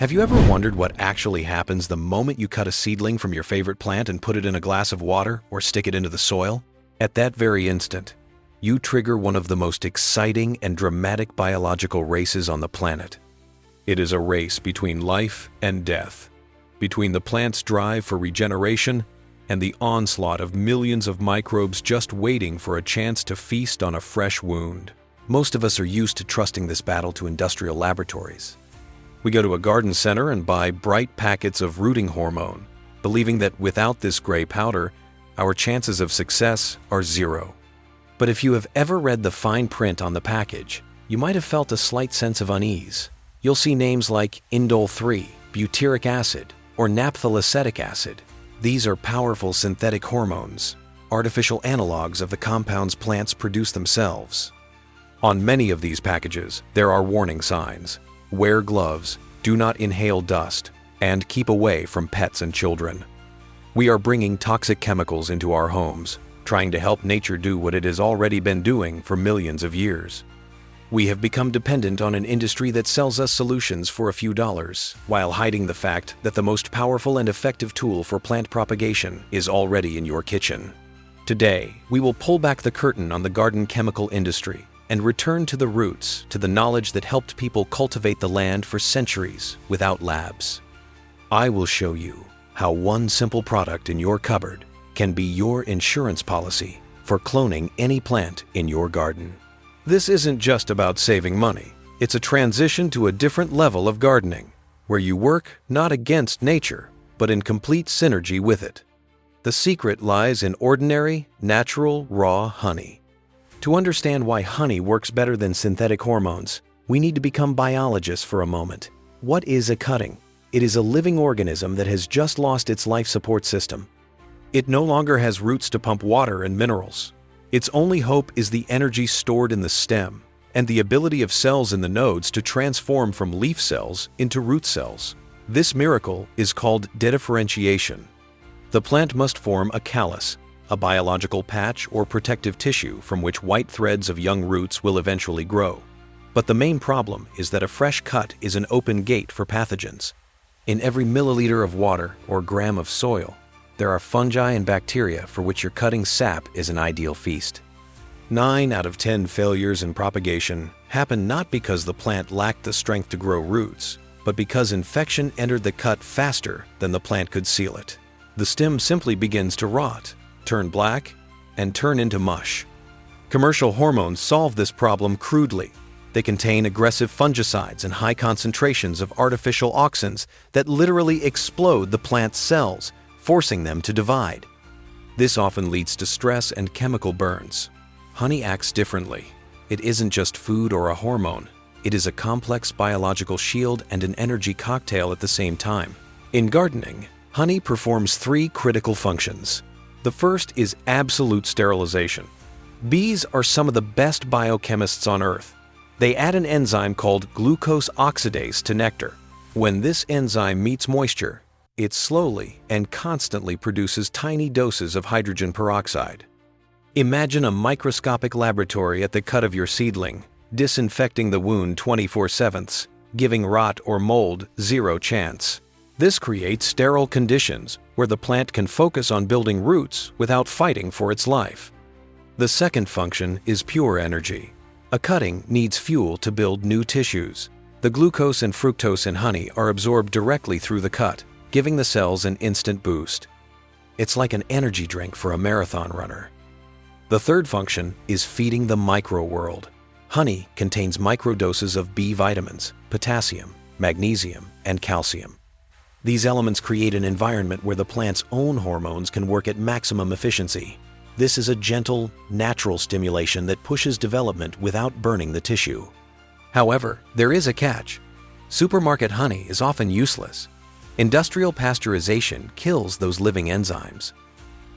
Have you ever wondered what actually happens the moment you cut a seedling from your favorite plant and put it in a glass of water or stick it into the soil? At that very instant, you trigger one of the most exciting and dramatic biological races on the planet. It is a race between life and death, between the plant's drive for regeneration and the onslaught of millions of microbes just waiting for a chance to feast on a fresh wound. Most of us are used to trusting this battle to industrial laboratories. We go to a garden center and buy bright packets of rooting hormone, believing that without this gray powder, our chances of success are zero. But if you have ever read the fine print on the package, you might have felt a slight sense of unease. You'll see names like indole-3, butyric acid, or naphthalacetic acid. These are powerful synthetic hormones, artificial analogs of the compounds plants produce themselves. On many of these packages, there are warning signs. Wear gloves, do not inhale dust, and keep away from pets and children. We are bringing toxic chemicals into our homes, trying to help nature do what it has already been doing for millions of years. We have become dependent on an industry that sells us solutions for a few dollars, while hiding the fact that the most powerful and effective tool for plant propagation is already in your kitchen. Today, we will pull back the curtain on the garden chemical industry and return to the roots, to the knowledge that helped people cultivate the land for centuries without labs. I will show you how one simple product in your cupboard can be your insurance policy for cloning any plant in your garden. This isn't just about saving money. It's a transition to a different level of gardening, where you work not against nature, but in complete synergy with it. The secret lies in ordinary, natural, raw honey. To understand why honey works better than synthetic hormones, we need to become biologists for a moment. What is a cutting? It is a living organism that has just lost its life support system. It no longer has roots to pump water and minerals. Its only hope is the energy stored in the stem and the ability of cells in the nodes to transform from leaf cells into root cells. This miracle is called dedifferentiation. The plant must form a callus, a biological patch or protective tissue from which white threads of young roots will eventually grow. But the main problem is that a fresh cut is an open gate for pathogens. In every milliliter of water or gram of soil, there are fungi and bacteria for which your cutting sap is an ideal feast. 9 out of 10 failures in propagation happen not because the plant lacked the strength to grow roots, but because infection entered the cut faster than the plant could seal it. The stem simply begins to rot, turn black, and turn into mush. Commercial hormones solve this problem crudely. They contain aggressive fungicides and high concentrations of artificial auxins that literally explode the plant's cells, forcing them to divide. This often leads to stress and chemical burns. Honey acts differently. It isn't just food or a hormone. It is a complex biological shield and an energy cocktail at the same time. In gardening, honey performs 3 critical functions. The first is absolute sterilization. Bees are some of the best biochemists on Earth. They add an enzyme called glucose oxidase to nectar. When this enzyme meets moisture, it slowly and constantly produces tiny doses of hydrogen peroxide. Imagine a microscopic laboratory at the cut of your seedling, disinfecting the wound 24/7, giving rot or mold 0 chance. This creates sterile conditions where the plant can focus on building roots without fighting for its life. The second function is pure energy. A cutting needs fuel to build new tissues. The glucose and fructose in honey are absorbed directly through the cut, giving the cells an instant boost. It's like an energy drink for a marathon runner. The third function is feeding the micro-world. Honey contains microdoses of B vitamins, potassium, magnesium, and calcium. These elements create an environment where the plant's own hormones can work at maximum efficiency. This is a gentle, natural stimulation that pushes development without burning the tissue. However, there is a catch. Supermarket honey is often useless. Industrial pasteurization kills those living enzymes.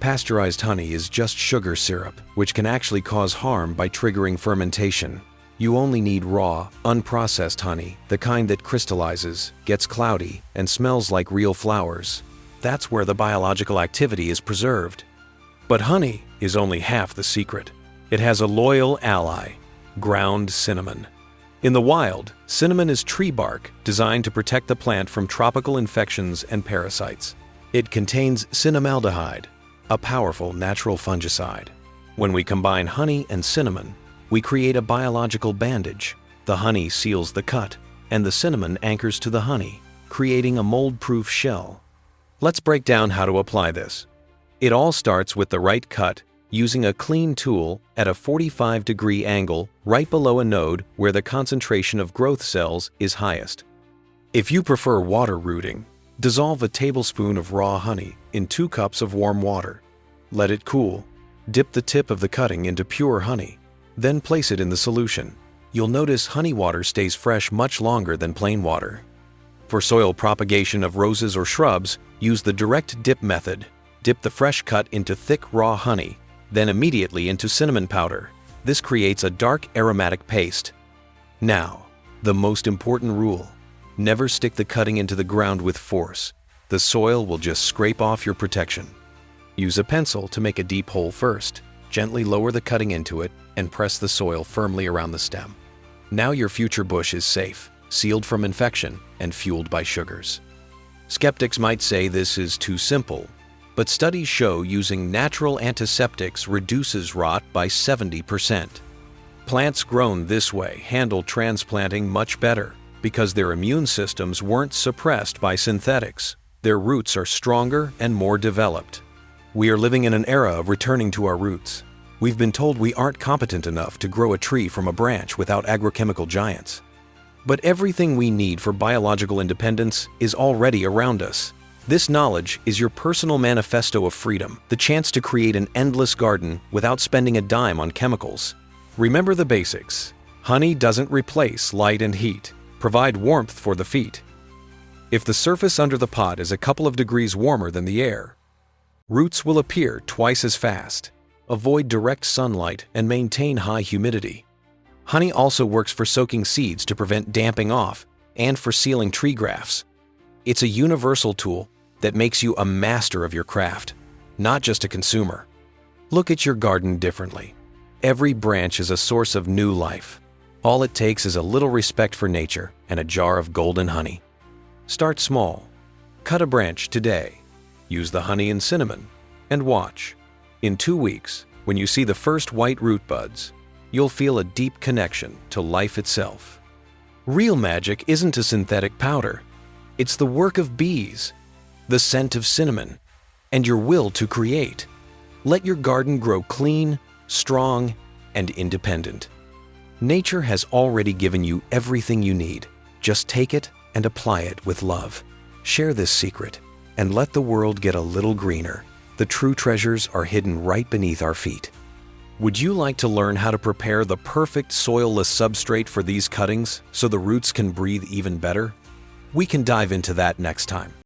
Pasteurized honey is just sugar syrup, which can actually cause harm by triggering fermentation. You only need raw, unprocessed honey, the kind that crystallizes, gets cloudy, and smells like real flowers. That's where the biological activity is preserved. But honey is only half the secret. It has a loyal ally, ground cinnamon. In the wild, cinnamon is tree bark designed to protect the plant from tropical infections and parasites. It contains cinnamaldehyde, a powerful natural fungicide. When we combine honey and cinnamon, we create a biological bandage. The honey seals the cut, and the cinnamon anchors to the honey, creating a mold-proof shell. Let's break down how to apply this. It all starts with the right cut, using a clean tool at a 45-degree angle right below a node where the concentration of growth cells is highest. If you prefer water rooting, dissolve a tablespoon of raw honey in 2 cups of warm water. Let it cool. Dip the tip of the cutting into pure honey, then place it in the solution. You'll notice honey water stays fresh much longer than plain water. For soil propagation of roses or shrubs, use the direct dip method. Dip the fresh cut into thick raw honey, then immediately into cinnamon powder. This creates a dark aromatic paste. Now, the most important rule. Never stick the cutting into the ground with force. The soil will just scrape off your protection. Use a pencil to make a deep hole first. Gently lower the cutting into it and press the soil firmly around the stem. Now your future bush is safe, sealed from infection, and fueled by sugars. Skeptics might say this is too simple, but studies show using natural antiseptics reduces rot by 70%. Plants grown this way handle transplanting much better because their immune systems weren't suppressed by synthetics. Their roots are stronger and more developed. We are living in an era of returning to our roots. We've been told we aren't competent enough to grow a tree from a branch without agrochemical giants. But everything we need for biological independence is already around us. This knowledge is your personal manifesto of freedom, the chance to create an endless garden without spending a dime on chemicals. Remember the basics. Honey doesn't replace light and heat. Provide warmth for the feet. If the surface under the pot is a couple of degrees warmer than the air, roots will appear twice as fast. Avoid direct sunlight and maintain high humidity. Honey also works for soaking seeds to prevent damping off and for sealing tree grafts. It's a universal tool that makes you a master of your craft, not just a consumer. Look at your garden differently. Every branch is a source of new life. All it takes is a little respect for nature and a jar of golden honey. Start small. Cut a branch today. Use the honey and cinnamon, and watch. In 2 weeks, when you see the first white root buds, you'll feel a deep connection to life itself. Real magic isn't a synthetic powder. It's the work of bees, the scent of cinnamon, and your will to create. Let your garden grow clean, strong, and independent. Nature has already given you everything you need. Just take it and apply it with love. Share this secret and let the world get a little greener. The true treasures are hidden right beneath our feet. Would you like to learn how to prepare the perfect soilless substrate for these cuttings so the roots can breathe even better? We can dive into that next time.